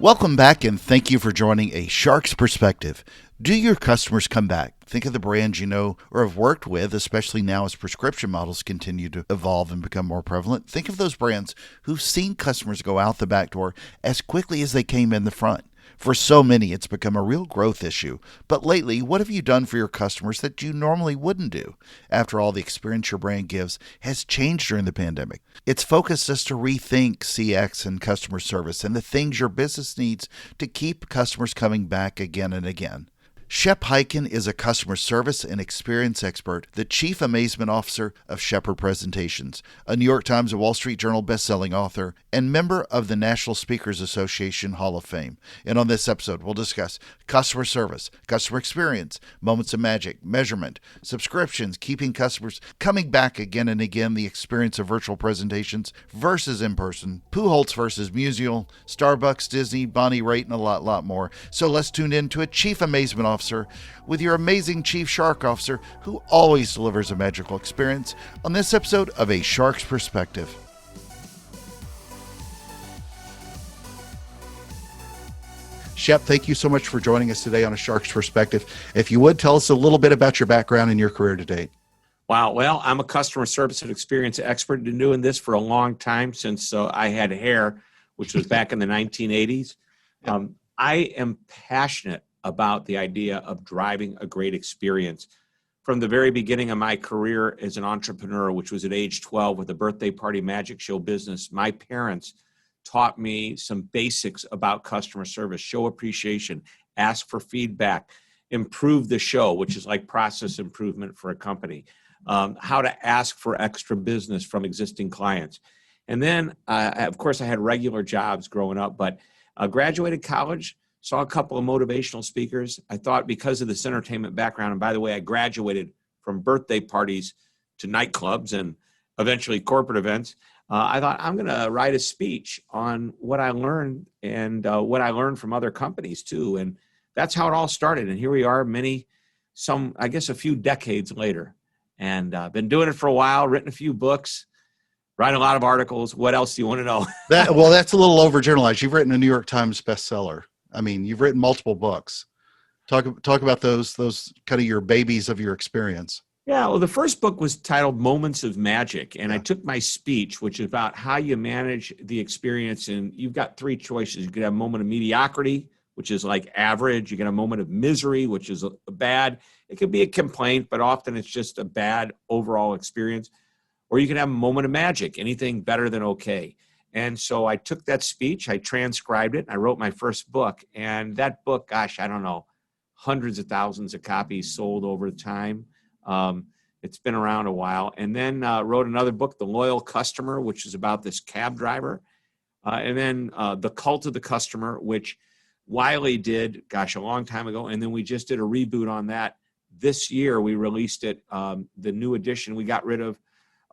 Welcome back and thank you for joining A Shark's Perspective. Do your customers come back? Think of the brands you know or have worked with, especially now as prescription models continue to evolve and become more prevalent. Think of those brands who've seen customers go out the back door as quickly as they came in the front. For so many, it's become a real growth issue. But lately, what have you done for your customers that you normally wouldn't do? After all, the experience your brand gives has changed during the pandemic. It's focused us to rethink CX and customer service and the things your business needs to keep customers coming back again and again. Shep Hyken is a customer service and experience expert, the Chief Amazement Officer of Shepard Presentations, a New York Times and Wall Street Journal bestselling author, and member of the National Speakers Association Hall of Fame. And on this episode, we'll discuss customer service, customer experience, moments of magic, measurement, subscriptions, keeping customers coming back again and again, the experience of virtual presentations versus in-person, Pujols versus Musial, Starbucks, Disney, Bonnie Raitt, and a lot more. So let's tune in to a Chief Amazement Officer with your amazing Chief Shark Officer who always delivers a magical experience on this episode of A Shark's Perspective. Shep, thank you so much for joining us today on A Shark's Perspective. If you would, tell us a little bit about your background and your career to date. Wow. Well, I'm a customer service and experience expert. Been doing this for a long time since I had hair, which was back in the 1980s. I am passionate about the idea of driving a great experience. From the very beginning of my career as an entrepreneur, which was at age 12 with the birthday party magic show business, my parents taught me some basics about customer service, show appreciation, ask for feedback, improve the show, which is like process improvement for a company, how to ask for extra business from existing clients. And then, of course, I had regular jobs growing up, but graduated college, saw a couple of motivational speakers. I thought because of this entertainment background, and by the way, I graduated from birthday parties to nightclubs and eventually corporate events. I thought I'm going to write a speech on what I learned and what I learned from other companies too. And that's how it all started. And here we are a few decades later. And been doing it for a while, written a few books, write a lot of articles. What else do you want to know? That's a little overgeneralized. You've written a New York Times bestseller. I mean, you've written multiple books. Talk about those kind of your babies of your experience. Yeah, well, the first book was titled Moments of Magic, and I took my speech, which is about how you manage the experience, and you've got three choices. You could have a moment of mediocrity, which is like average. You get a moment of misery, which is bad. It could be a complaint, but often it's just a bad overall experience. Or you can have a moment of magic, anything better than okay. And so I took that speech, I transcribed it, and I wrote my first book. And that book, gosh, I don't know, hundreds of thousands of copies sold over time. It's been around a while. And then wrote another book, The Loyal Customer, which is about this cab driver. And then The Cult of the Customer, which Wiley did, gosh, a long time ago. And then we just did a reboot on that. This year, we released it, the new edition. We got rid of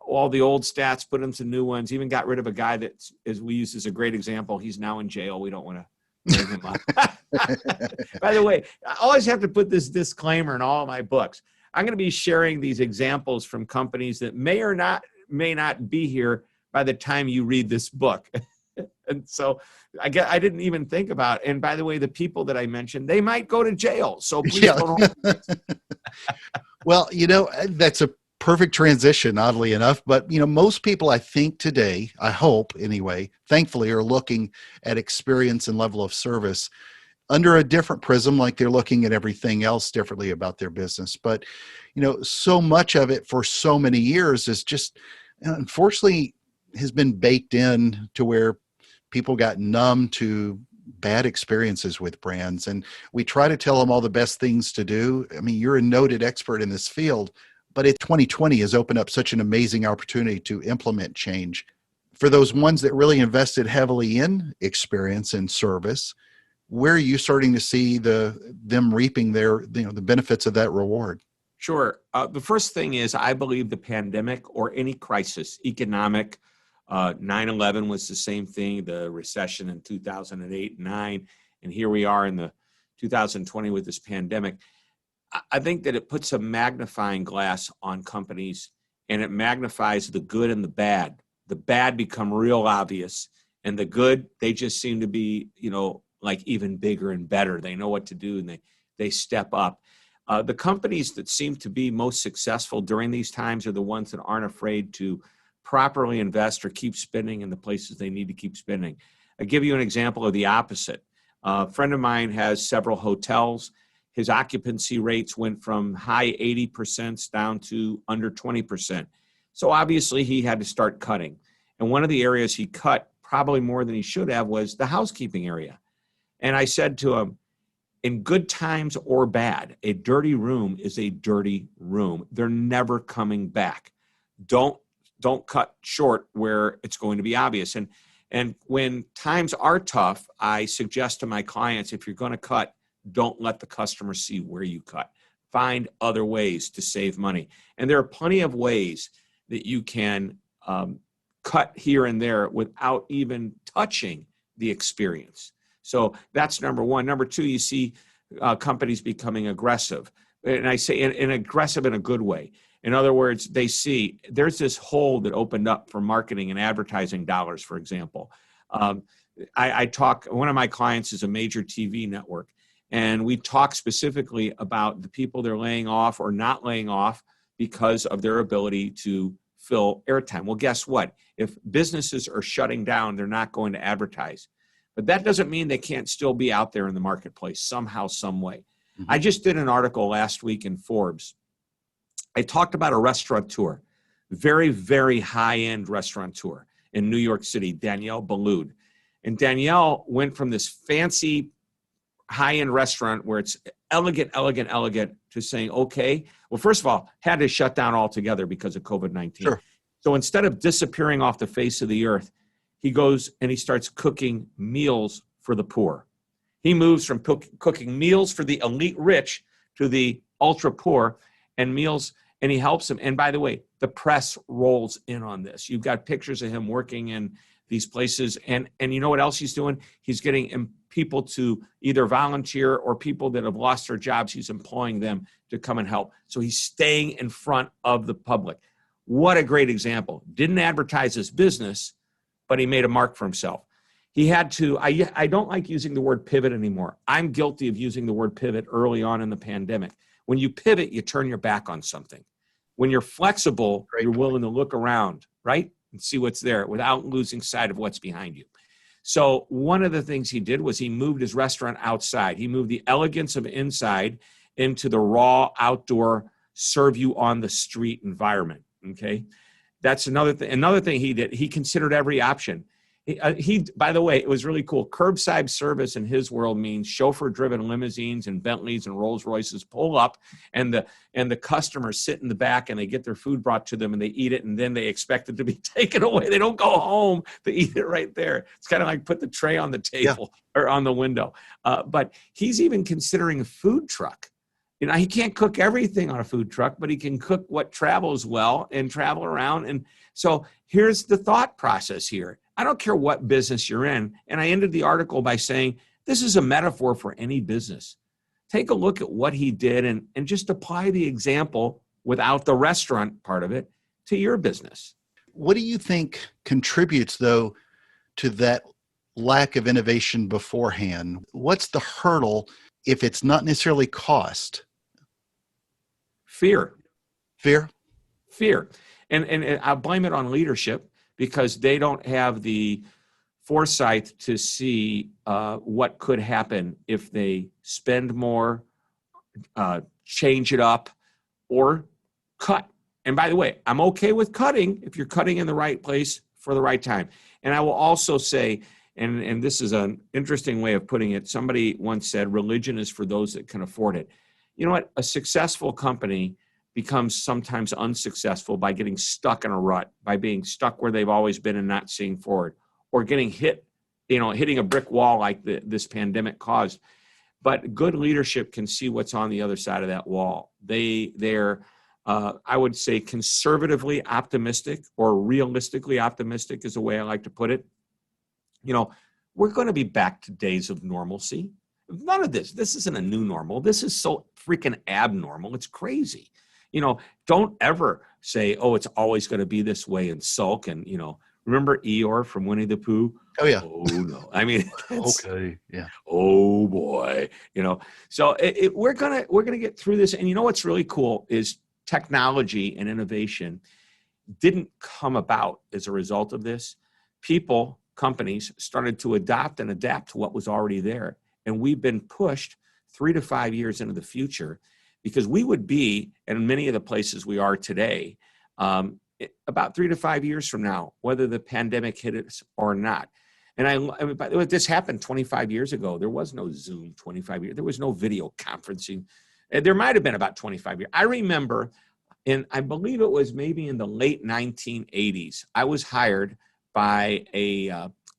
all the old stats, put in some new ones, even got rid of a guy that we use as a great example. He's now in jail. We don't want to bring him up. By the way, I always have to put this disclaimer in all my books. I'm going to be sharing these examples from companies that may not be here by the time you read this book. And so I didn't even think about it. And by the way, the people that I mentioned, they might go to jail. So please don't. Well, that's a perfect transition, oddly enough. But, most people, I think today, I hope anyway, thankfully, are looking at experience and level of service under a different prism, like they're looking at everything else differently about their business. But, so much of it for so many years is just, unfortunately, has been baked in to where people got numb to bad experiences with brands. And we try to tell them all the best things to do. I mean, you're a noted expert in this field. But 2020 has opened up such an amazing opportunity to implement change. For those ones that really invested heavily in experience and service, where are you starting to see them reaping the benefits of that reward? Sure. The first thing is I believe the pandemic or any crisis, economic, 9/11 was the same thing, the recession in 2008, 9, and here we are in the 2020 with this pandemic. I think that it puts a magnifying glass on companies and it magnifies the good and the bad. The bad become real obvious and the good, they just seem to be, like even bigger and better. They know what to do, and they step up. The companies that seem to be most successful during these times are the ones that aren't afraid to properly invest or keep spending in the places they need to keep spending. I'll give you an example of the opposite. A friend of mine has several hotels. His occupancy rates went from high 80% down to under 20%. So obviously he had to start cutting. And one of the areas he cut, probably more than he should have, was the housekeeping area. And I said to him, in good times or bad, a dirty room is a dirty room. They're never coming back. Don't cut short where it's going to be obvious. And when times are tough, I suggest to my clients, if you're going to cut, don't let the customer see where you cut. Find other ways to save money. And there are plenty of ways that you can cut here and there without even touching the experience. So that's number one. Number two, you see companies becoming aggressive. And I say in aggressive in a good way. In other words, they see there's this hole that opened up for marketing and advertising dollars, for example. I talk, one of my clients is a major TV network, and we talk specifically about the people they're laying off or not laying off because of their ability to fill airtime. Well, guess what? If businesses are shutting down, they're not going to advertise. But that doesn't mean they can't still be out there in the marketplace somehow, some way. Mm-hmm. I just did an article last week in Forbes. I talked about a restaurateur, very, very high-end restaurateur in New York City, Danielle Boulud. And Danielle went from this fancy high-end restaurant where it's elegant, to saying, okay, well, first of all, had to shut down altogether because of COVID-19. Sure. So instead of disappearing off the face of the earth, he goes and he starts cooking meals for the poor. He moves from cooking meals for the elite rich to the ultra poor and meals, and he helps them. And by the way, the press rolls in on this. You've got pictures of him working in these places. And you know what else he's doing? He's getting people to either volunteer, or people that have lost their jobs, he's employing them to come and help. So he's staying in front of the public. What a great example. Didn't advertise his business, but he made a mark for himself. He had to, I don't like using the word pivot anymore. I'm guilty of using the word pivot early on in the pandemic. When you pivot, you turn your back on something. When you're flexible, you're willing to look around, right? And see what's there without losing sight of what's behind you. So one of the things he did was he moved his restaurant outside. He moved the elegance of inside into the raw, outdoor, serve you on the street environment, okay? That's another thing. Another thing he did, he considered every option. He, by the way, it was really cool. Curbside service in his world means chauffeur-driven limousines and Bentleys and Rolls Royces pull up, and the customers sit in the back and they get their food brought to them and they eat it, and then they expect it to be taken away. They don't go home; they eat it right there. It's kind of like put the tray on the table or on the window. But he's even considering a food truck. You know, he can't cook everything on a food truck, but he can cook what travels well and travel around. And so here's the thought process here. I don't care what business you're in. And I ended the article by saying, this is a metaphor for any business. Take a look at what he did and just apply the example without the restaurant part of it to your business. What do you think contributes, though, to that lack of innovation beforehand? What's the hurdle if it's not necessarily cost? Fear. Fear? Fear. And I'll blame it on leadership, because they don't have the foresight to see what could happen if they spend more, change it up, or cut. And by the way, I'm okay with cutting if you're cutting in the right place for the right time. And I will also say, and this is an interesting way of putting it, somebody once said, religion is for those that can afford it. You know what? A successful company becomes sometimes unsuccessful by getting stuck in a rut, by being stuck where they've always been and not seeing forward, or getting hit, hitting a brick wall like this pandemic caused. But good leadership can see what's on the other side of that wall. They're I would say, conservatively optimistic, or realistically optimistic is the way I like to put it. We're going to be back to days of normalcy. None of this isn't a new normal. This is so freaking abnormal. It's crazy. Don't ever say, oh, it's always going to be this way, and sulk and, Remember Eeyore from Winnie the Pooh? Oh yeah. Oh no. I mean, Okay. Yeah. oh boy, so we're gonna get through this. And what's really cool is technology and innovation didn't come about as a result of this. People, companies started to adopt and adapt to what was already there. And we've been pushed 3 to 5 years into the future, because we would be in many of the places we are today about 3 to 5 years from now, whether the pandemic hit us or not. And I mean, by the way, this happened 25 years ago. There was no Zoom 25 years. There was no video conferencing. There might have been about 25 years. I remember, and I believe it was maybe in the late 1980s, I was hired by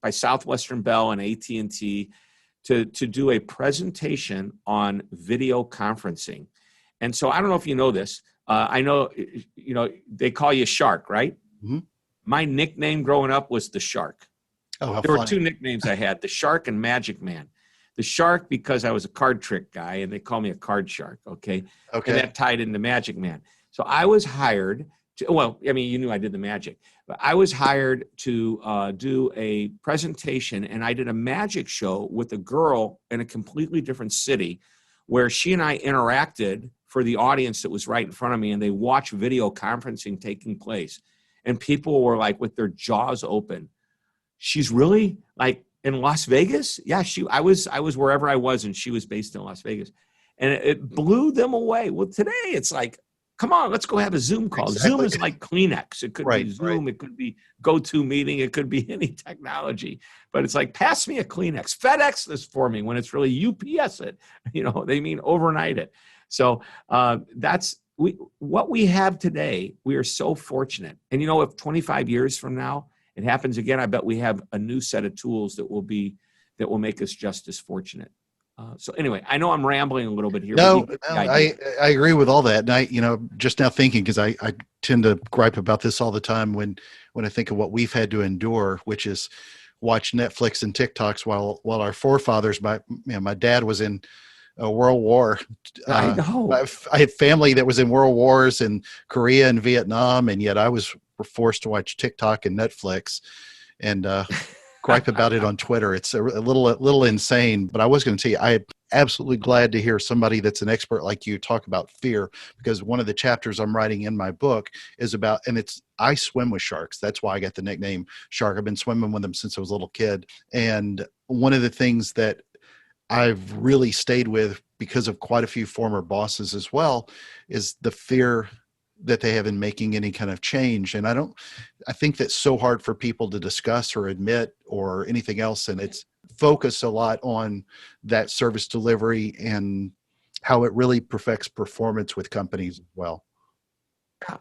by Southwestern Bell and AT&T to do a presentation on video conferencing. And so I don't know if you know this. I know, they call you Shark, right? Mm-hmm. My nickname growing up was the Shark. Oh, how There were funny. 2 nicknames I had, the Shark and Magic Man. The Shark because I was a card trick guy, and they call me a card shark, okay? Okay. And that tied into Magic Man. So I was hired to, you knew I did the magic, but I was hired to do a presentation, and I did a magic show with a girl in a completely different city, where she and I interacted for the audience that was right in front of me, and they watched video conferencing taking place. And people were like with their jaws open. She's really like in Las Vegas? Yeah, I was wherever I was, and she was based in Las Vegas. And it blew them away. Well, today it's like, come on, let's go have a Zoom call. Exactly. Zoom is like Kleenex. It could Right, be Zoom. It could be GoToMeeting. It could be any technology. But it's like, pass me a Kleenex. FedEx this for me, when it's really UPS it. They mean overnight it. So that's what we have today. We are so fortunate. And if 25 years from now it happens again, I bet we have a new set of tools that will make us just as fortunate. So anyway, I know I'm rambling a little bit here. No, I agree with all that. And I, just now thinking, because I tend to gripe about this all the time when I think of what we've had to endure, which is watch Netflix and TikToks while our forefathers, my dad was in a World War. I know. I had family that was in World Wars in Korea and Vietnam, and yet I was forced to watch TikTok and Netflix and gripe about it on Twitter. It's a little insane, but I was going to tell you, I am absolutely glad to hear somebody that's an expert like you talk about fear, because one of the chapters I'm writing in my book is about, and I swim with sharks. That's why I got the nickname Shark. I've been swimming with them since I was a little kid. And one of the things that I've really stayed with, because of quite a few former bosses as well, is the fear that they have in making any kind of change. And I think that's so hard for people to discuss or admit or anything else. And it's focused a lot on that service delivery and how it really perfects performance with companies as well. Yeah.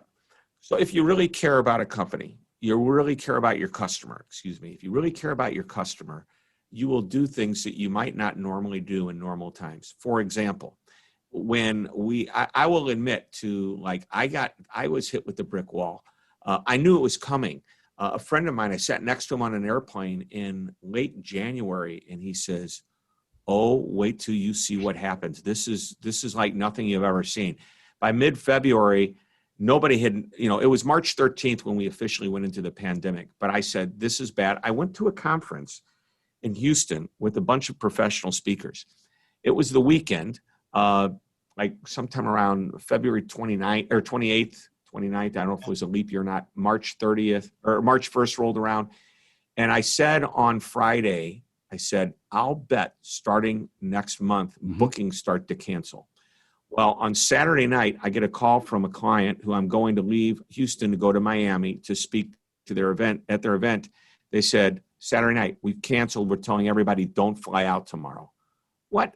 So if you really care about a company, you really care about your customer, if you really care about your customer, you will do things that you might not normally do in normal times. For example, when I will admit to, like, I was hit with the brick wall. I knew it was coming. A friend of mine, I sat next to him on an airplane in late January, and he says, "Oh, wait till you see what happens. This is like nothing you've ever seen." By mid-February, nobody had, it was March 13th when we officially went into the pandemic. But I said, this is bad. I went to a conference in Houston with a bunch of professional speakers. It was the weekend. Like sometime around February 29th or 28th, 29th. I don't know if it was a leap year or not. March 30th or March 1st rolled around. And I said on Friday, I'll bet starting next month, bookings start to cancel. Well, on Saturday night, I get a call from a client who I'm going to leave Houston to go to Miami to speak to their event. At their event, they said, Saturday night, we've canceled. We're telling everybody, don't fly out tomorrow. What?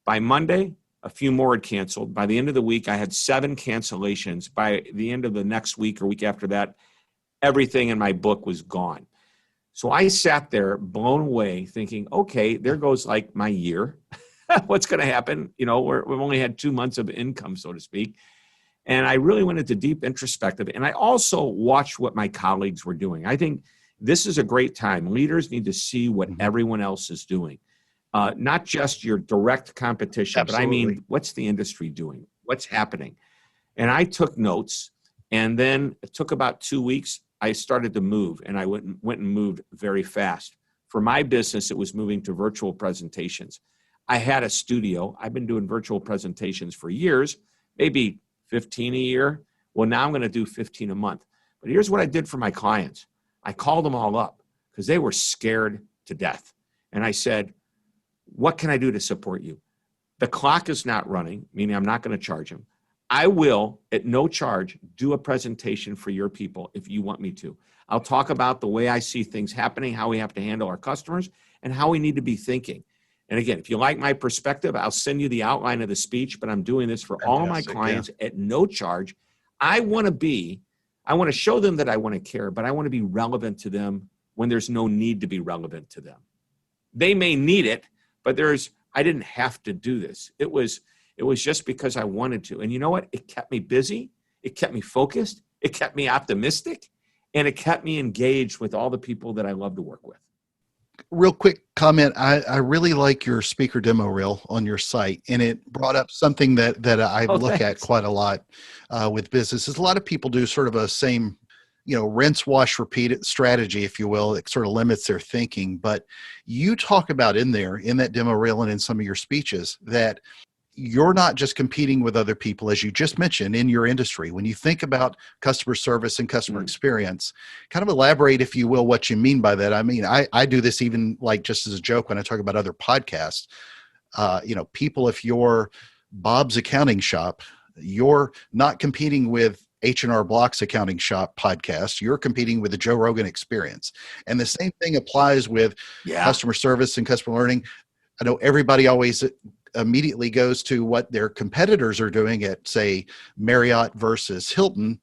By Monday, a few more had canceled. By the end of the week, I had 7 cancellations. By the end of the next week or week after that, everything in my book was gone. So I sat there blown away thinking, okay, there goes like my year. What's going to happen? We've only had 2 months of income, so to speak. And I really went into deep introspective. And I also watched what my colleagues were doing. I think this is a great time. Leaders need to see what everyone else is doing. Not just your direct competition, Absolutely. but I mean, what's the industry doing? What's happening? And I took notes, and then it took about 2 weeks. I started to move, and I went and moved very fast. For my business, it was moving to virtual presentations. I had a studio. I've been doing virtual presentations for years, maybe 15 a year. Well, now I'm going to do 15 a month. But here's what I did for my clients. I called them all up because they were scared to death. And I said, what can I do to support you? The clock is not running, meaning I'm not going to charge them. I will, at no charge, do a presentation for your people if you want me to. I'll talk about the way I see things happening, how we have to handle our customers, and how we need to be thinking. And again, if you like my perspective, I'll send you the outline of the speech, but I'm doing this for all of my clients at no charge. I want to show them that I want to care, but I want to be relevant to them when there's no need to be relevant to them. They may need it, but I didn't have to do this. It was just because I wanted to. And you know what? It kept me busy. It kept me focused. It kept me optimistic. And it kept me engaged with all the people that I love to work with. Real quick comment. I really like your speaker demo reel on your site, and it brought up something that I look at quite a lot with businesses. A lot of people do sort of a same, rinse, wash, repeat strategy, if you will. It sort of limits their thinking. But you talk about in that demo reel and in some of your speeches that you're not just competing with other people, as you just mentioned, in your industry. When you think about customer service and customer experience, kind of elaborate, if you will, what you mean by that. I mean, I do this even like just as a joke when I talk about other podcasts. People, if you're Bob's Accounting Shop, you're not competing with H&R Block's Accounting Shop podcast. You're competing with the Joe Rogan Experience. And the same thing applies with customer service and customer learning. I know everybody always immediately goes to what their competitors are doing at, say, Marriott versus Hilton,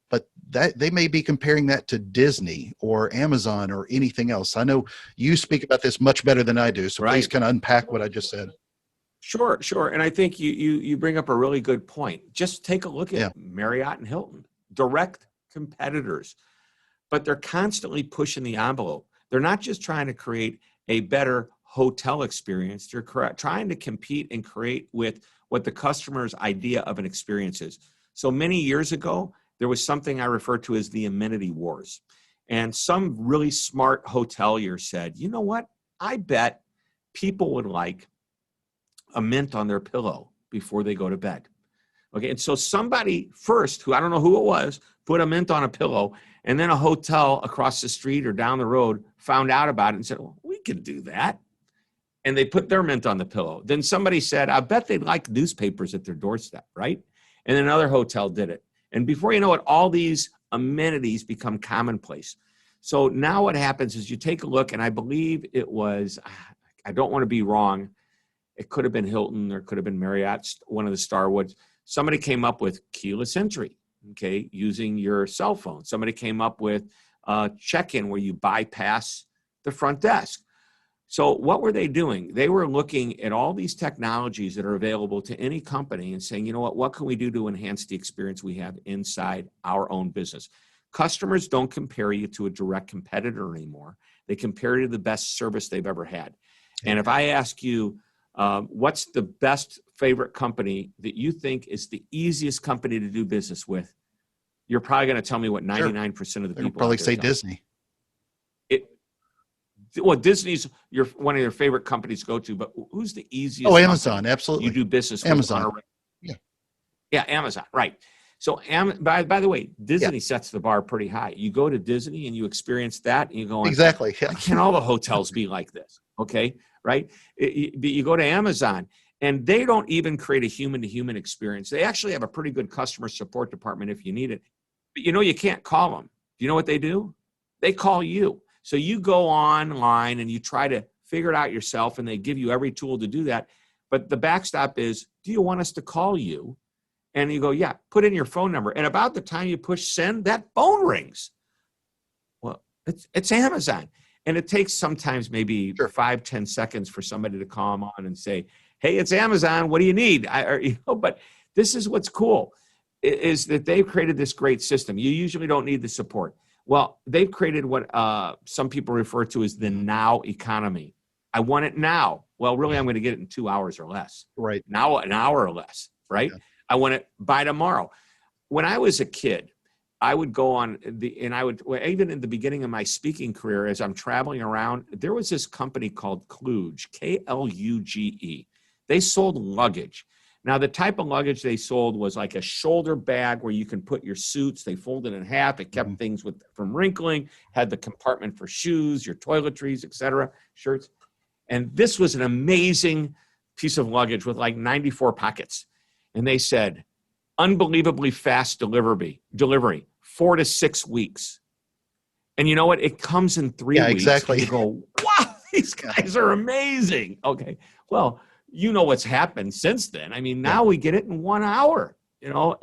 but that they may be comparing that to Disney or Amazon or anything else. I know you speak about this much better than I do, so please kind of unpack what I just said. Sure. And I think you bring up a really good point. Just take a look at Marriott and Hilton, direct competitors, but they're constantly pushing the envelope. They're not just trying to create a better hotel experience. They're trying to compete and create with what the customer's idea of an experience is. So many years ago, there was something I refer to as the amenity wars. And some really smart hotelier said, you know what? I bet people would like a mint on their pillow before they go to bed. Okay. And so somebody first, who I don't know who it was, put a mint on a pillow, and then a hotel across the street or down the road found out about it and said, well, we can do that. And they put their mint on the pillow. Then somebody said, I bet they'd like newspapers at their doorstep, right? And then another hotel did it. And before you know it, all these amenities become commonplace. So now what happens is you take a look, and I believe it was, I don't want to be wrong, it could have been Hilton or it could have been Marriott, one of the Starwoods. Somebody came up with keyless entry, okay, using your cell phone. Somebody came up with check-in where you bypass the front desk. So what were they doing? They were looking at all these technologies that are available to any company and saying, you know what can we do to enhance the experience we have inside our own business? Customers don't compare you to a direct competitor anymore. They compare you to the best service they've ever had. And if I ask you, what's the best favorite company that you think is the easiest company to do business with, you're probably going to tell me what 99% of the people probably say Disney. Well, Disney's one of your favorite companies to go to, but who's the easiest? Oh, Amazon, absolutely. You do business with Amazon. Yeah, Amazon, right. So, by the way, Disney sets the bar pretty high. You go to Disney and you experience that, and you go, exactly. Why can't all the hotels be like this? Okay, right? You go to Amazon, and they don't even create a human-to-human experience. They actually have a pretty good customer support department if you need it. But you can't call them. Do you know what they do? They call you. So you go online and you try to figure it out yourself, and they give you every tool to do that. But the backstop is, do you want us to call you? And you go, yeah, put in your phone number. And about the time you push send, that phone rings. Well, it's Amazon. And it takes sometimes maybe 5-10 seconds for somebody to call them on and say, hey, it's Amazon. What do you need? But this is what's cool, is that they've created this great system. You usually don't need the support. Well, they've created what some people refer to as the now economy. I want it now. Well, really, I'm going to get it in 2 hours or less. Right. Now, an hour or less, right? Yeah. I want it by tomorrow. When I was a kid, I would go on and I would, well, even in the beginning of my speaking career, as I'm traveling around, there was this company called Kluge, Kluge. They sold luggage. Now, the type of luggage they sold was like a shoulder bag where you can put your suits. They folded in half. It kept things from wrinkling, had the compartment for shoes, your toiletries, etc., shirts. And this was an amazing piece of luggage with like 94 pockets. And they said, unbelievably fast delivery, 4 to 6 weeks. And you know what? It comes in 3 weeks. Exactly. And you go, wow, these guys are amazing. Okay. Well, you know what's happened since then. I mean, now we get it in 1 hour,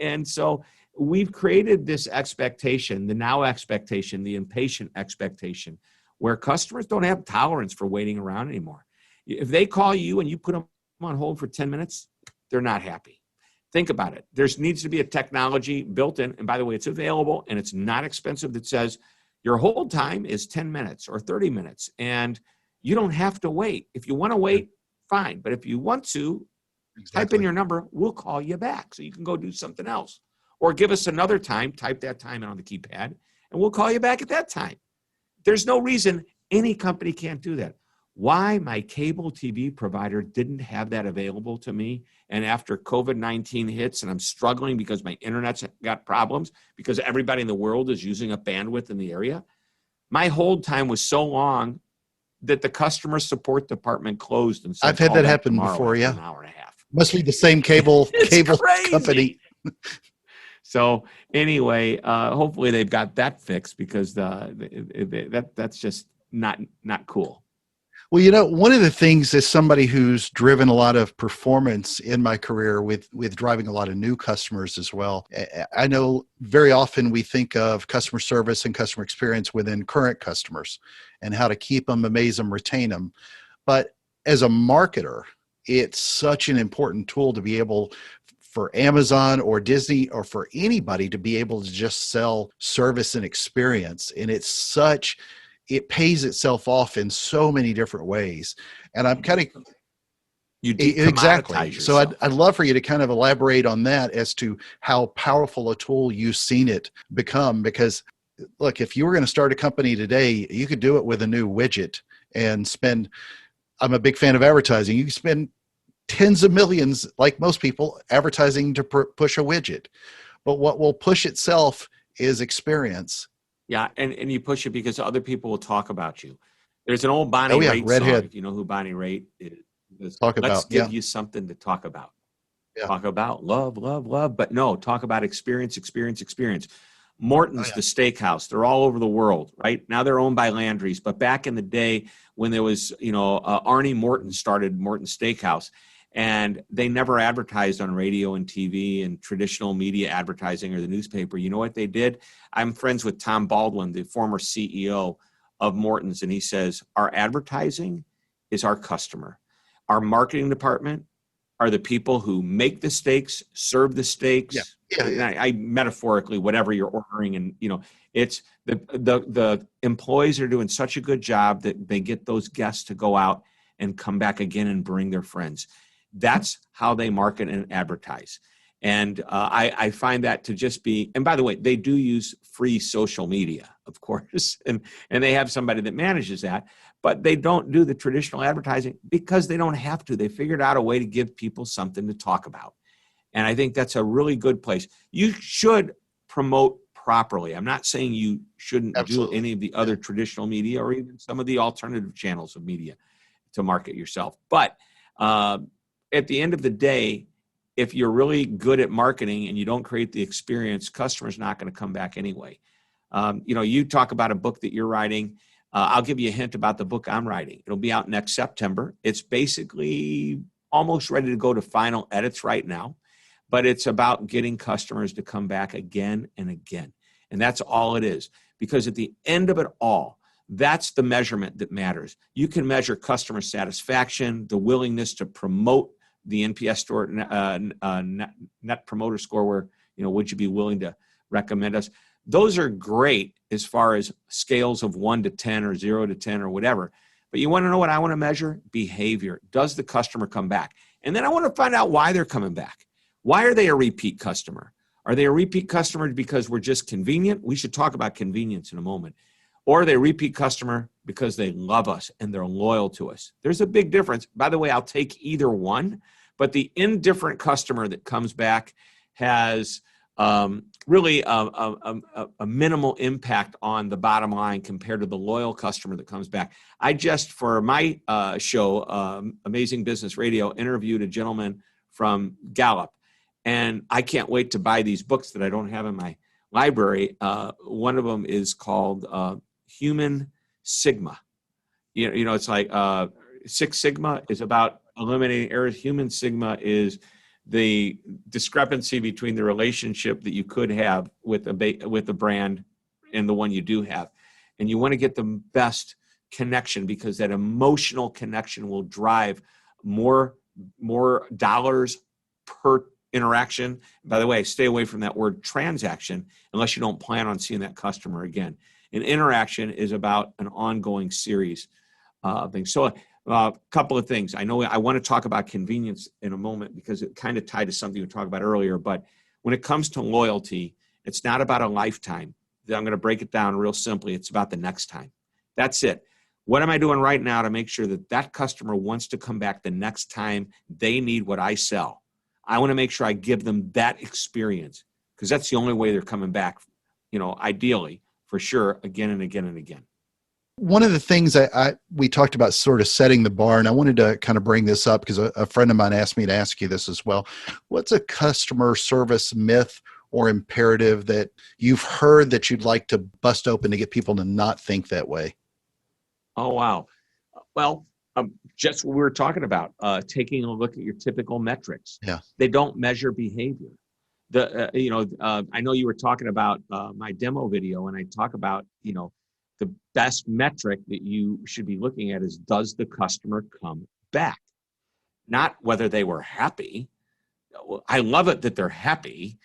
and so we've created this expectation, the now expectation, the impatient expectation, where customers don't have tolerance for waiting around anymore. If they call you and you put them on hold for 10 minutes, they're not happy. Think about it. There needs to be a technology built in, and by the way, it's available and it's not expensive, that says your hold time is 10 minutes or 30 minutes, and you don't have to wait. If you want to wait, fine. But if you want to, type in your number, we'll call you back so you can go do something else. Or give us another time, type that time in on the keypad, and we'll call you back at that time. There's no reason any company can't do that. Why my cable TV provider didn't have that available to me, and after COVID-19 hits and I'm struggling because my internet's got problems, because everybody in the world is using up bandwidth in the area, my hold time was so long that the customer support department closed and said, I've had that happen before. An hour and a half. Must be the same cable crazy. Company. So anyway, hopefully they've got that fixed, because that's just not cool. Well, one of the things, as somebody who's driven a lot of performance in my career with driving a lot of new customers as well, I know very often we think of customer service and customer experience within current customers and how to keep them, amaze them, retain them. But as a marketer, it's such an important tool to be able, for Amazon or Disney or for anybody, to be able to just sell service and experience. And it pays itself off in so many different ways. And I'm kind of, exactly. So I'd love for you to kind of elaborate on that as to how powerful a tool you've seen it become. Because look, if you were going to start a company today, you could do it with a new widget and spend, I'm a big fan of advertising. You can spend tens of millions, like most people, advertising to push a widget. But what will push itself is experience. Yeah, and you push it because other people will talk about you. There's an old Bonnie Raitt song. If you know who Bonnie Raitt is. Let's give you something to talk about. Yeah. Talk about love, love, love. But no, talk about experience, experience, experience. Morton's, the steakhouse, they're all over the world, right? Now they're owned by Landry's. But back in the day when there was, Arnie Morton started Morton Steakhouse, and they never advertised on radio and TV and traditional media advertising or the newspaper. You know what they did? I'm friends with Tom Baldwin, the former CEO of Morton's, and he says, our advertising is our customer. Our marketing department are the people who make the steaks, serve the steaks. Yeah. I metaphorically, whatever you're ordering, and it's the employees are doing such a good job that they get those guests to go out and come back again and bring their friends. That's how they market and advertise. And I find that to just be, and by the way, they do use free social media, of course, and they have somebody that manages that, but they don't do the traditional advertising because they don't have to. They figured out a way to give people something to talk about. And I think that's a really good place. You should promote properly. I'm not saying you shouldn't do any of the other traditional media or even some of the alternative channels of media to market yourself. But at the end of the day, if you're really good at marketing and you don't create the experience, customers not going to come back anyway. You talk about a book that you're writing. I'll give you a hint about the book I'm writing. It'll be out next September. It's basically almost ready to go to final edits right now, but it's about getting customers to come back again and again. And that's all it is, because at the end of it all, that's the measurement that matters. You can measure customer satisfaction, the willingness to promote the NPS score, net promoter score, where, would you be willing to recommend us? Those are great as far as scales of 1 to 10 or 0 to 10 or whatever. But you want to know what I want to measure? Behavior. Does the customer come back? And then I want to find out why they're coming back. Why are they a repeat customer? Are they a repeat customer because we're just convenient? We should talk about convenience in a moment. Or are they a repeat customer because they love us and they're loyal to us? There's a big difference. By the way, I'll take either one, but the indifferent customer that comes back has really a minimal impact on the bottom line compared to the loyal customer that comes back. I just, for my show, Amazing Business Radio, interviewed a gentleman from Gallup, and I can't wait to buy these books that I don't have in my library. One of them is called Human Sigma. You know, it's like Six Sigma is about eliminating errors. Human Sigma is the discrepancy between the relationship that you could have with a brand and the one you do have. And you want to get the best connection, because that emotional connection will drive more dollars per interaction. By the way, stay away from that word transaction unless you don't plan on seeing that customer again. An interaction is about an ongoing series of things. So a couple of things. I know I want to talk about convenience in a moment because it kind of tied to something we talked about earlier. But when it comes to loyalty, it's not about a lifetime. I'm going to break it down real simply. It's about the next time. That's it. What am I doing right now to make sure that that customer wants to come back the next time they need what I sell? I want to make sure I give them that experience, because that's the only way they're coming back, ideally, for sure, again and again and again. One of the things we talked about sort of setting the bar, and I wanted to kind of bring this up because a friend of mine asked me to ask you this as well. What's a customer service myth or imperative that you've heard that you'd like to bust open to get people to not think that way? Oh, wow. Well, just what we were talking about, taking a look at your typical metrics. Yeah. They don't measure behavior. I know you were talking about my demo video, and I talk about, the best metric that you should be looking at is, does the customer come back? Not whether they were happy. I love it that they're happy.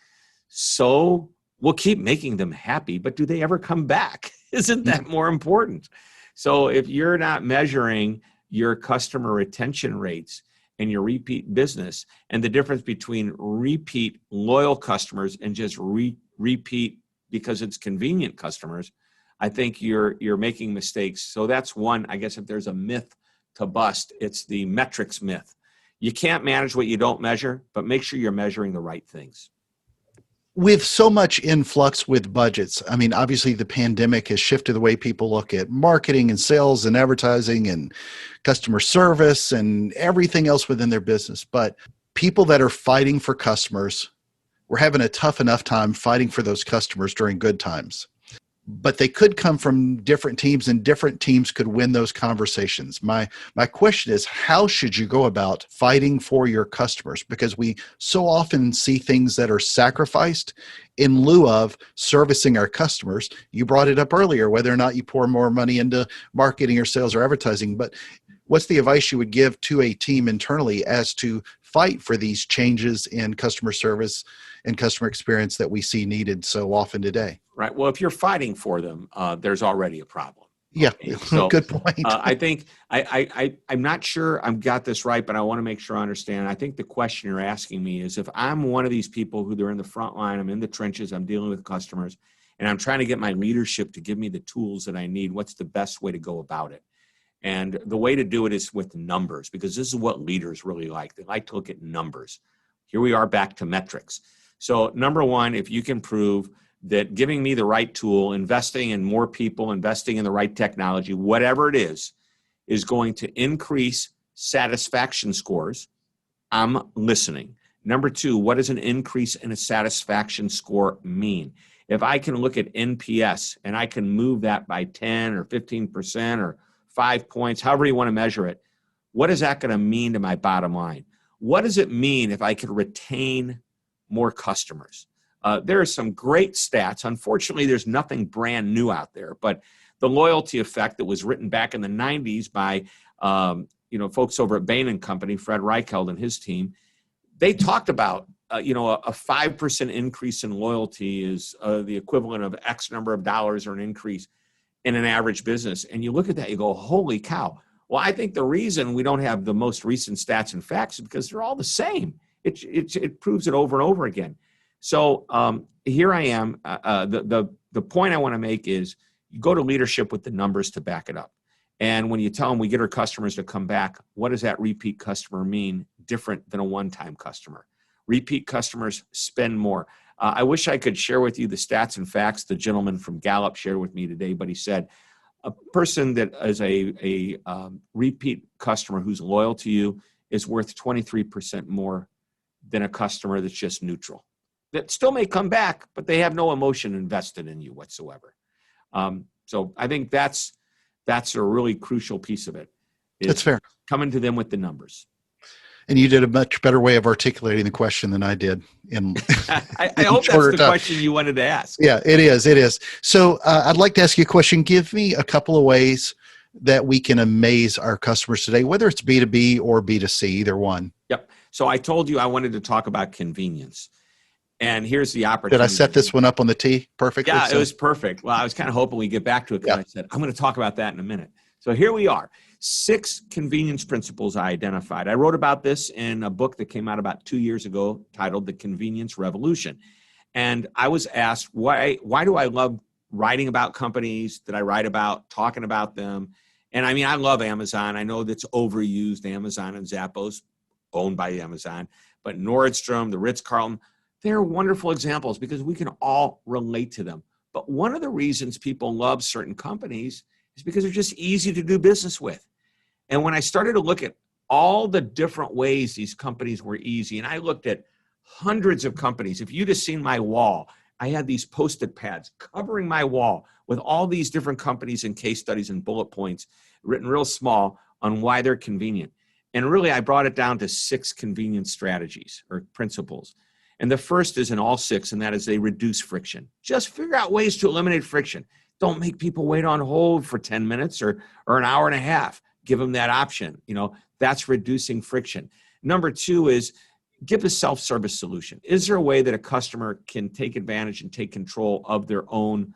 So we'll keep making them happy, but do they ever come back? Isn't that more important? So if you're not measuring your customer retention rates and your repeat business, and the difference between repeat loyal customers and just repeat because it's convenient customers, I think you're making mistakes. So that's one, I guess, if there's a myth to bust, it's the metrics myth. You can't manage what you don't measure, but make sure you're measuring the right things. With so much influx with budgets, I mean, obviously the pandemic has shifted the way people look at marketing and sales and advertising and customer service and everything else within their business. But people that are fighting for customers, we're having a tough enough time fighting for those customers during good times. But they could come from different teams, and different teams could win those conversations. My question is, how should you go about fighting for your customers? Because we so often see things that are sacrificed in lieu of servicing our customers. You brought it up earlier, whether or not you pour more money into marketing or sales or advertising. But what's the advice you would give to a team internally as to fight for these changes in customer service and customer experience that we see needed so often today? Right. Well, if you're fighting for them, there's already a problem. Yeah. Okay? So, good point. I think I'm not sure I've got this right, but I want to make sure I understand. I think the question you're asking me is, if I'm one of these people who are in the front line, I'm in the trenches, I'm dealing with customers, and I'm trying to get my leadership to give me the tools that I need, what's the best way to go about it? And the way to do it is with numbers, because this is what leaders really like. They like to look at numbers. Here we are back to metrics. So number one, if you can prove that giving me the right tool, investing in more people, investing in the right technology, whatever it is going to increase satisfaction scores, I'm listening. Number two, what does an increase in a satisfaction score mean? If I can look at NPS and I can move that by 10 or 15% or 5 points, however you want to measure it, what is that going to mean to my bottom line? What does it mean if I could retain more customers? There are some great stats. Unfortunately, there's nothing brand new out there, but the loyalty effect that was written back in the 90s by folks over at Bain & Company, Fred Reichheld and his team, they talked about a 5% increase in loyalty is the equivalent of X number of dollars, or an increase in an average business. And you look at that, you go, holy cow. Well, I think the reason we don't have the most recent stats and facts is because they're all the same. It proves it over and over again. So here I am. The point I want to make is you go to leadership with the numbers to back it up. And when you tell them we get our customers to come back, what does that repeat customer mean different than a one-time customer? Repeat customers spend more. I wish I could share with you the stats and facts the gentleman from Gallup shared with me today, but he said a person that is a repeat customer who's loyal to you is worth 23% more than a customer that's just neutral. That still may come back, but they have no emotion invested in you whatsoever. So I think that's a really crucial piece of it. That's fair. Coming to them with the numbers. And you did a much better way of articulating the question than I did. I hope that's the question you wanted to ask. Yeah, it is. It is. So I'd like to ask you a question. Give me a couple of ways that we can amaze our customers today, whether it's B2B or B2C, either one. Yep. So I told you I wanted to talk about convenience. And here's the opportunity. Did I set this one up on the tee perfectly? Yeah, it was perfect. Well, I was kind of hoping we get back to it because I said, I'm going to talk about that in a minute. So here we are. 6 convenience principles I identified. I wrote about this in a book that came out about 2 years ago titled The Convenience Revolution. And I was asked, why do I love writing about companies that I write about, talking about them? And I mean, I love Amazon. I know that's overused, Amazon and Zappos, owned by Amazon. But Nordstrom, the Ritz-Carlton, they're wonderful examples because we can all relate to them. But one of the reasons people love certain companies is because they're just easy to do business with. And when I started to look at all the different ways these companies were easy, and I looked at hundreds of companies. If you'd have seen my wall, I had these Post-it pads covering my wall with all these different companies and case studies and bullet points written real small on why they're convenient. And really, I brought it down to 6 convenience strategies or principles. And the first is in all 6, and that is they reduce friction. Just figure out ways to eliminate friction. Don't make people wait on hold for 10 minutes or an hour and a half. Give them that option. That's reducing friction. Number 2 is give a self-service solution. Is there a way that a customer can take advantage and take control of their own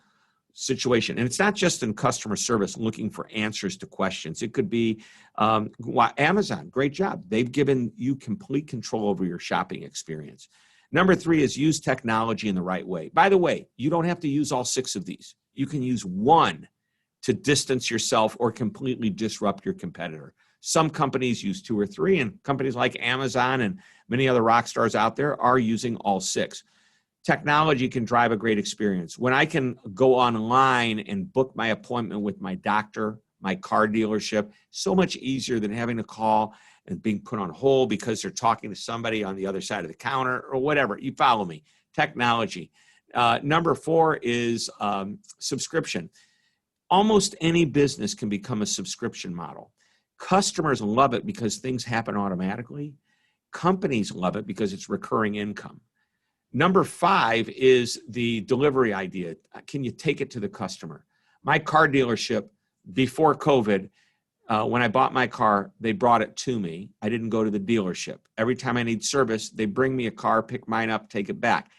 situation? And it's not just in customer service looking for answers to questions. It could be Amazon, great job. They've given you complete control over your shopping experience. Number 3 is use technology in the right way. By the way, you don't have to use all 6 of these. You can use one to distance yourself or completely disrupt your competitor. Some companies use 2 or 3, and companies like Amazon and many other rock stars out there are using all 6. Technology can drive a great experience. When I can go online and book my appointment with my doctor, my car dealership, so much easier than having to call and being put on hold because they're talking to somebody on the other side of the counter or whatever. You follow me. Technology. Number 4 is subscription. Almost any business can become a subscription model. Customers love it because things happen automatically. Companies love it because it's recurring income. Number 5 is the delivery idea. Can you take it to the customer? My car dealership, before COVID, when I bought my car, they brought it to me. I didn't go to the dealership. Every time I need service, they bring me a car, pick mine up, take it back.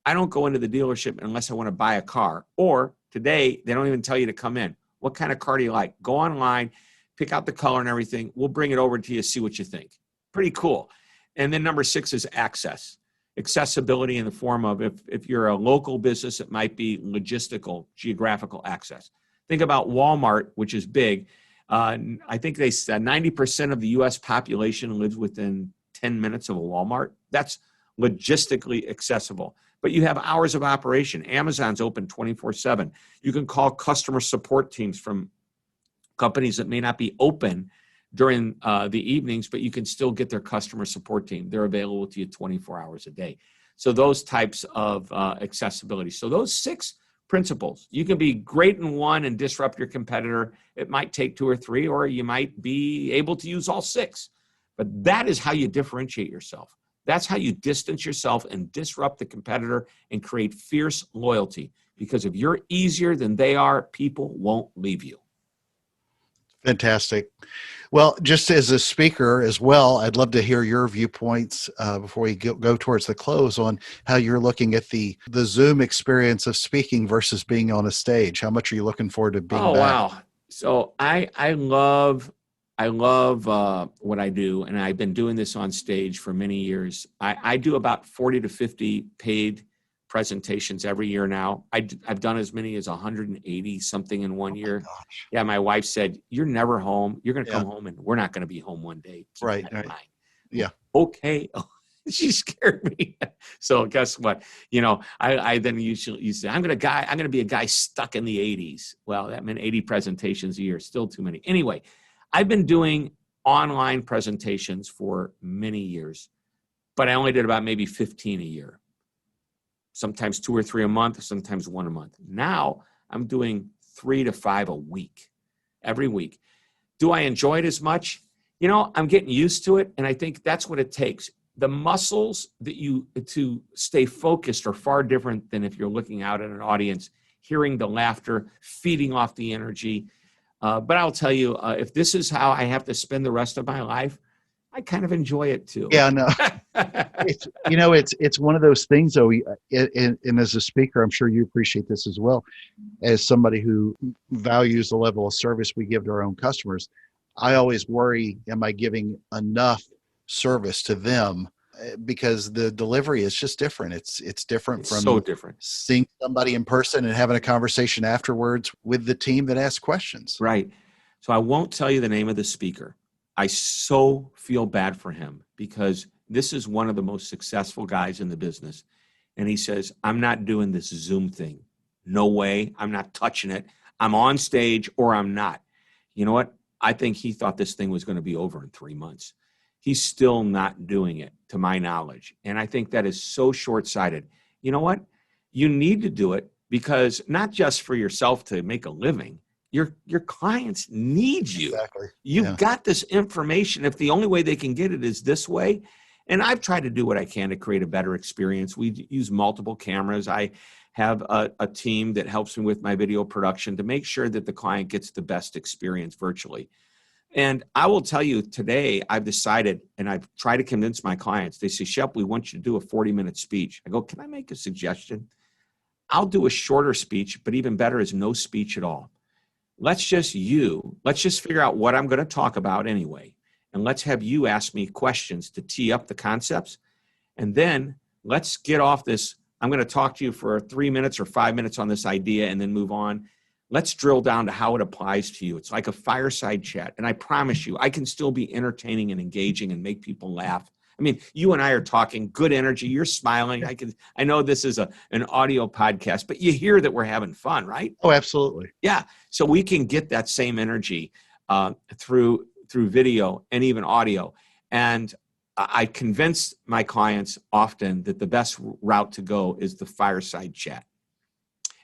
I don't go into the dealership unless I want to buy a car. Or today, they don't even tell you to come in. What kind of car do you like? Go online, pick out the color and everything. We'll bring it over to you, see what you think. Pretty cool. And then number 6 is access. Accessibility in the form of if you're a local business, it might be logistical, geographical access. Think about Walmart, which is big. I think they said 90% of the U.S. population lives within 10 minutes of a Walmart. That's logistically accessible. But you have hours of operation. Amazon's open 24/7. You can call customer support teams from companies that may not be open during the evenings, but you can still get their customer support team. They're available to you 24 hours a day. So those types of accessibility. So those 6 principles. You can be great in one and disrupt your competitor. It might take 2 or 3, or you might be able to use all 6. But that is how you differentiate yourself. That's how you distance yourself and disrupt the competitor and create fierce loyalty. Because if you're easier than they are, people won't leave you. Fantastic. Well, just as a speaker as well, I'd love to hear your viewpoints before we go towards the close on how you're looking at the Zoom experience of speaking versus being on a stage. How much are you looking forward to being back? Wow. So I love what I do, and I've been doing this on stage for many years. I do about 40 to 50 paid presentations every year now. I've done as many as 180 something in one year. Gosh. Yeah, my wife said, "You're never home. You're going to Yeah. come home, and we're not going to be home one day. Keep Right. that in Right. mind." Yeah. Okay. She scared me. So guess what? I then usually you say, I'm going to be a guy stuck in the 80s. Well, that meant 80 presentations a year. Still too many. Anyway, I've been doing online presentations for many years, but I only did about maybe 15 a year. Sometimes 2 or 3 a month, sometimes 1 a month. Now I'm doing 3 to 5 a week, every week. Do I enjoy it as much? I'm getting used to it, and I think that's what it takes. The muscles to stay focused are far different than if you're looking out at an audience, hearing the laughter, feeding off the energy. But I'll tell you, if this is how I have to spend the rest of my life, I kind of enjoy it too. Yeah, no. It's one of those things, though. And as a speaker, I'm sure you appreciate this as well. As somebody who values the level of service we give to our own customers, I always worry: am I giving enough service to them? Because the delivery is just different. It's different It's from so different. seeing somebody in person and having a conversation afterwards with the team that asks questions. Right. So I won't tell you the name of the speaker. I so feel bad for him because this is one of the most successful guys in the business. And he says, I'm not doing this Zoom thing. No way. I'm not touching it. I'm on stage or I'm not. You know what? I think he thought this thing was going to be over in 3 months. He's still not doing it, to my knowledge. And I think that is so short-sighted. You know what? You need to do it because not just for yourself to make a living, your clients need you. Exactly. You've got this information. If the only way they can get it is this way, and I've tried to do what I can to create a better experience. We use multiple cameras. I have a team that helps me with my video production to make sure that the client gets the best experience virtually. And I will tell you today, I've decided, and I've tried to convince my clients, they say, Shep, we want you to do a 40-minute speech. I go, can I make a suggestion? I'll do a shorter speech, but even better is no speech at all. Let's just figure out what I'm going to talk about anyway. And let's have you ask me questions to tee up the concepts. And then let's get off this. I'm going to talk to you for 3 minutes or 5 minutes on this idea and then move on. Let's drill down to how it applies to you. It's like a fireside chat. And I promise you, I can still be entertaining and engaging and make people laugh. I mean, you and I are talking good energy. You're smiling. I know this is an audio podcast, but you hear that we're having fun, right? Oh, absolutely. Yeah. So we can get that same energy through video and even audio. And I convince my clients often that the best route to go is the fireside chat.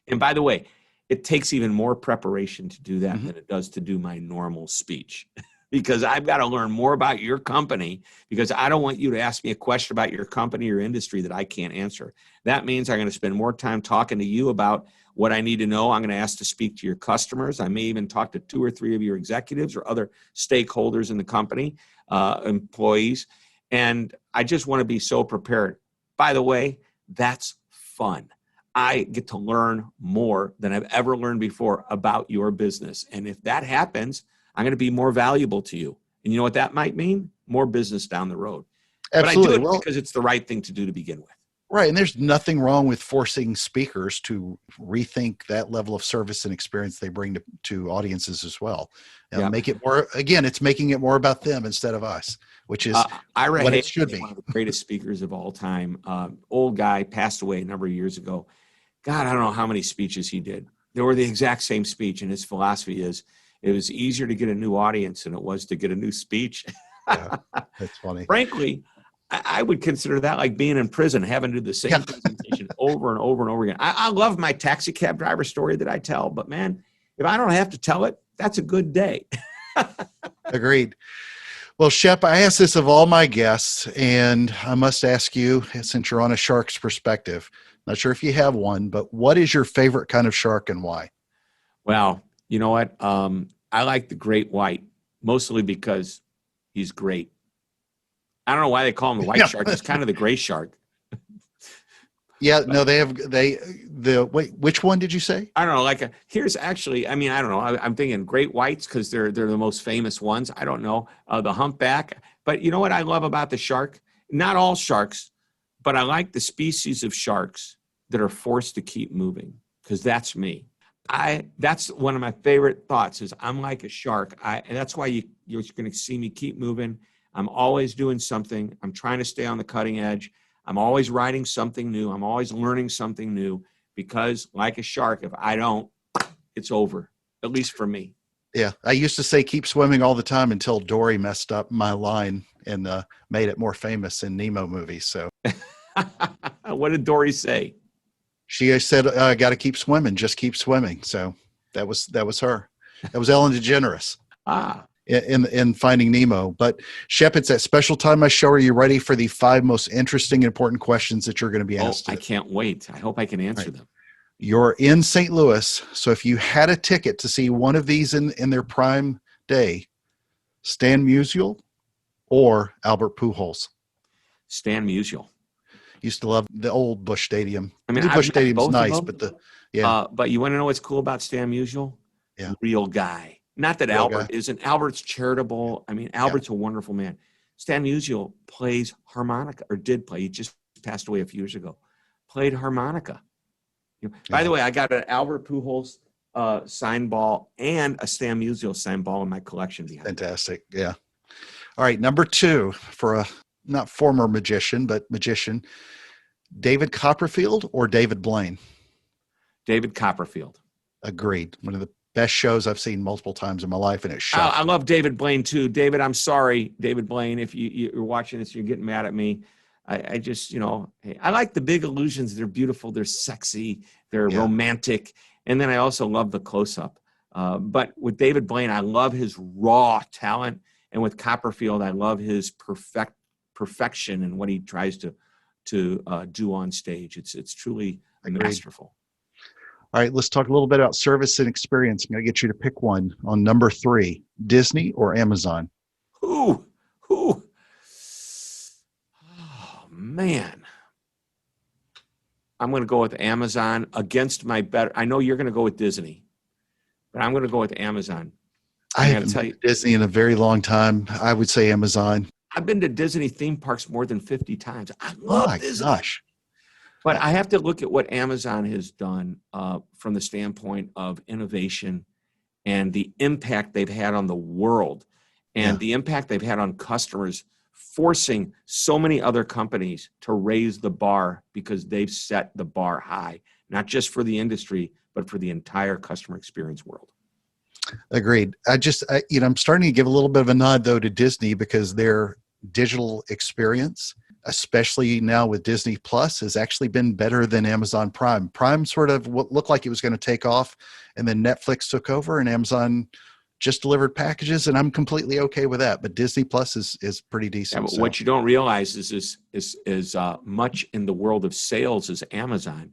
And by the way, it takes even more preparation to do that than it does to do my normal speech. Because I've got to learn more about your company, because I don't want you to ask me a question about your company or industry that I can't answer. That means I'm going to spend more time talking to you about what I need to know. I'm going to ask to speak to your customers. I may even talk to 2 or 3 of your executives or other stakeholders in the company, employees. And I just want to be so prepared. By the way, that's fun. I get to learn more than I've ever learned before about your business. And if that happens, I'm going to be more valuable to you. And you know what that might mean? More business down the road. Absolutely. But I do it because it's the right thing to do to begin with. Right. And there's nothing wrong with forcing speakers to rethink that level of service and experience they bring to audiences as well. Make it more, again, it's making it more about them instead of us, which is what it should be. One of the greatest speakers of all time. Old guy, passed away a number of years ago. God, I don't know how many speeches he did. They were the exact same speech. And his philosophy is, it was easier to get a new audience than it was to get a new speech. Yeah, that's funny. Frankly, I would consider that like being in prison, having to do the same presentation over and over and over again. I love my taxi cab driver story that I tell, but man, if I don't have to tell it, that's a good day. Agreed. Well, Shep, I ask this of all my guests, and I must ask you, since you're on a shark's perspective, not sure if you have one, but what is your favorite kind of shark and why? Well, you know what? I like the great white, mostly because he's great. I don't know why they call him the white shark. He's kind of the gray shark. Yeah, no, wait, which one did you say? I don't know. Here's actually, I don't know. I'm thinking great whites because they're the most famous ones. I don't know. The humpback. But you know what I love about the shark? Not all sharks, but I like the species of sharks that are forced to keep moving, because that's me. That's one of my favorite thoughts is I'm like a shark. And that's why you're going to see me keep moving. I'm always doing something. I'm trying to stay on the cutting edge. I'm always writing something new. I'm always learning something new, because like a shark, if I don't, it's over, at least for me. Yeah. I used to say keep swimming all the time until Dory messed up my line and made it more famous in Nemo movies. So What did Dory say? she said, I got to keep swimming, just keep swimming. So that was her. That was Ellen DeGeneres Ah, in Finding Nemo. But Shep, it's that special time I show. Are you ready for the 5 most interesting, important questions that you're going to be asked? I can't wait. I hope I can answer Right. them. You're in St. Louis. So if you had a ticket to see one of these in their prime day, Stan Musial or Albert Pujols? Stan Musial. Used to love the old Busch Stadium. I mean, New I've Busch met Stadium's both nice, of them. but yeah. But you want to know what's cool about Stan Musial? Yeah. Real guy. Not that Real Albert guy. isn't. Albert's charitable. I mean, Albert's a wonderful man. Stan Musial plays harmonica, or did play. He just passed away a few years ago. Played harmonica. By the way, I got an Albert Pujols signed ball and a Stan Musial signed ball in my collection behind. Fantastic. Yeah. All right. Number 2 for a not former magician, but magician, David Copperfield or David Blaine? David Copperfield. Agreed. One of the best shows I've seen multiple times in my life, and it's I shocking. love David Blaine too. David, I'm sorry, David Blaine, if you're watching this, you're getting mad at me. I just, hey, I like the big illusions. They're beautiful. They're sexy. They're romantic. And then I also love the close-up. But with David Blaine, I love his raw talent. And with Copperfield, I love his perfection and what he tries to do on stage. It's truly masterful. All right, let's talk a little bit about service and experience. I'm going to get you to pick one on number 3, Disney or Amazon? Who? Oh, man. I'm going to go with Amazon against my better. I know you're going to go with Disney, but I'm going to go with Amazon. I haven't been to Disney in a very long time. I would say Amazon. I've been to Disney theme parks more than 50 times. I love Disney. Gosh. But I have to look at what Amazon has done from the standpoint of innovation and the impact they've had on the world and the impact they've had on customers, forcing so many other companies to raise the bar because they've set the bar high, not just for the industry, but for the entire customer experience world. Agreed. I'm starting to give a little bit of a nod though to Disney because their digital experience, especially now with Disney Plus, has actually been better than Amazon Prime. Prime sort of looked like it was going to take off, and then Netflix took over and Amazon just delivered packages, and I'm completely okay with that. But Disney Plus is pretty decent. Yeah, but what you don't realize is much in the world of sales as Amazon,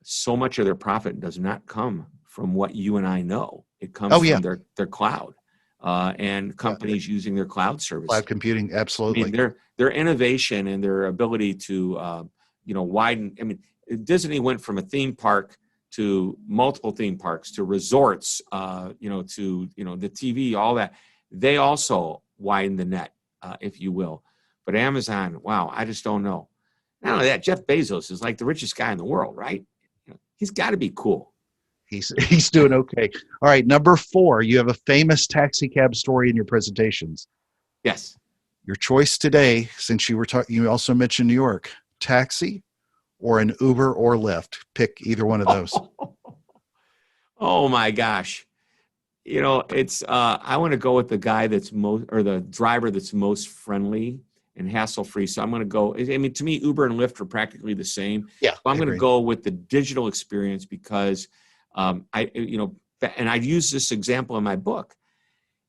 so much of their profit does not come from what you and I know. It comes from their cloud and companies using their cloud service. Cloud computing, absolutely. I mean, their innovation and their ability to widen. I mean, Disney went from a theme park to multiple theme parks to resorts, to the TV, all that. They also widened the net, if you will. But Amazon, wow, I just don't know. Not only that, Jeff Bezos is like the richest guy in the world, right? He's got to be cool. He's doing okay. All right, number 4, you have a famous taxi cab story in your presentations. Yes. Your choice today, since you were you also mentioned New York, taxi or an Uber or Lyft. Pick either one of those. Oh my gosh. It's I want to go with the guy that's the driver that's most friendly and hassle-free. So I'm going to go, I mean, to me, Uber and Lyft are practically the same. Yeah. So I'm going to go with the digital experience because and I use this example in my book.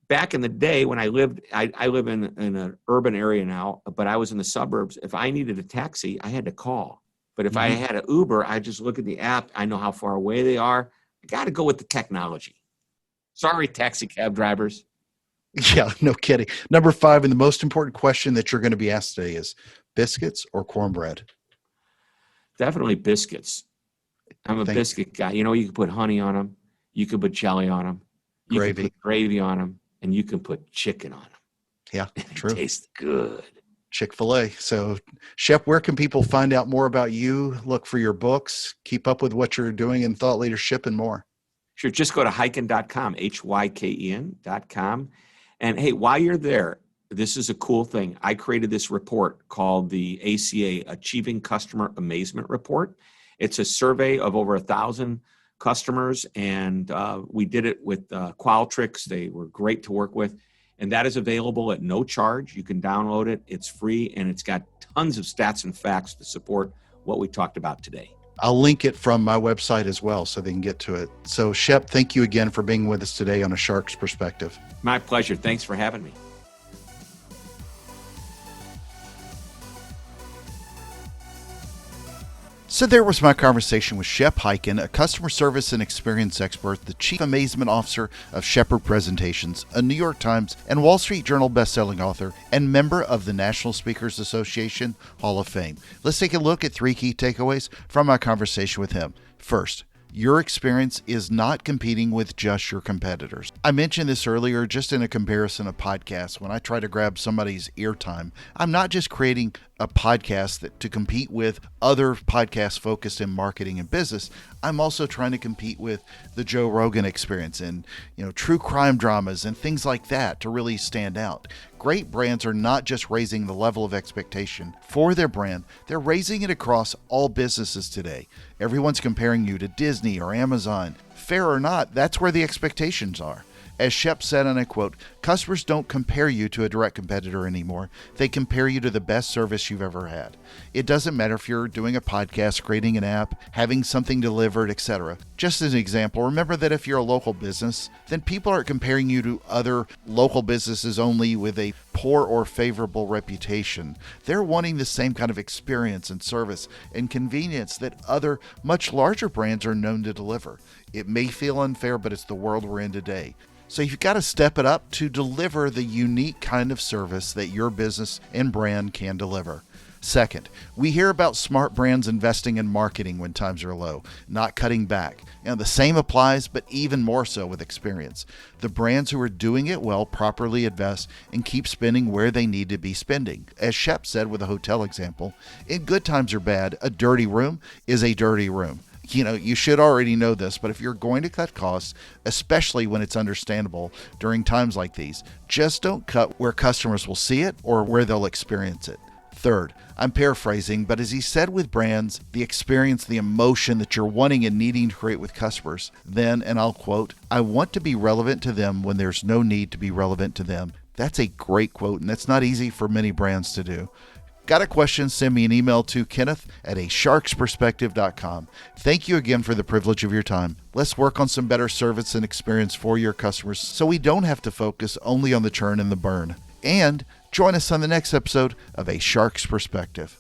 Back in the day when I live in an urban area now, but I was in the suburbs. If I needed a taxi, I had to call. But if I had an Uber, I just look at the app. I know how far away they are. I got to go with the technology. Sorry, taxi cab drivers. Yeah, no kidding. Number 5, and the most important question that you're going to be asked today is biscuits or cornbread? Definitely biscuits. I'm a biscuit guy. You can put honey on them. You can put jelly on them. You can put gravy on them. And you can put chicken on them. Yeah, true. It tastes good. Chick-fil-A. So, Shep, where can people find out more about you, look for your books, keep up with what you're doing in thought leadership and more? Sure, just go to hyken.com, HYKEN.com. And hey, while you're there, this is a cool thing. I created this report called the ACA Achieving Customer Amazement Report. It's a survey of over 1,000 customers, and we did it with Qualtrics. They were great to work with. And that is available at no charge. You can download it. It's free, and it's got tons of stats and facts to support what we talked about today. I'll link it from my website as well so they can get to it. So, Shep, thank you again for being with us today on A Shark's Perspective. My pleasure. Thanks for having me. So there was my conversation with Shep Hyken, a customer service and experience expert, the Chief Amazement Officer of Shepard Presentations, a New York Times and Wall Street Journal bestselling author, and member of the National Speakers Association Hall of Fame. Let's take a look at 3 key takeaways from my conversation with him. First, your experience is not competing with just your competitors. I mentioned this earlier just in a comparison of podcasts. When I try to grab somebody's ear time, I'm not just creating a podcast to compete with other podcasts focused in marketing and business. I'm also trying to compete with the Joe Rogan Experience and true crime dramas and things like that to really stand out. Great brands are not just raising the level of expectation for their brand, they're raising it across all businesses today. Everyone's comparing you to Disney or Amazon. Fair or not, that's where the expectations are. As Shep said, and I quote, customers don't compare you to a direct competitor anymore. They compare you to the best service you've ever had. It doesn't matter if you're doing a podcast, creating an app, having something delivered, etc. Just as an example, remember that if you're a local business, then people aren't comparing you to other local businesses only with a poor or favorable reputation. They're wanting the same kind of experience and service and convenience that other, much larger brands are known to deliver. It may feel unfair, but it's the world we're in today. So you've got to step it up to deliver the unique kind of service that your business and brand can deliver. Second, we hear about smart brands investing in marketing when times are low, not cutting back. The same applies, but even more so with experience. The brands who are doing it well properly invest and keep spending where they need to be spending. As Shep said with a hotel example, in good times or bad, a dirty room is a dirty room. You should already know this, but if you're going to cut costs, especially when it's understandable during times like these, just don't cut where customers will see it or where they'll experience it. Third, I'm paraphrasing, but as he said with brands, the experience, the emotion that you're wanting and needing to create with customers, then, and I'll quote, I want to be relevant to them when there's no need to be relevant to them. That's a great quote, and that's not easy for many brands to do. Got a question? Send me an email to kenneth@asharksperspective.com. Thank you again for the privilege of your time. Let's work on some better service and experience for your customers so we don't have to focus only on the churn and the burn. And join us on the next episode of A Shark's Perspective.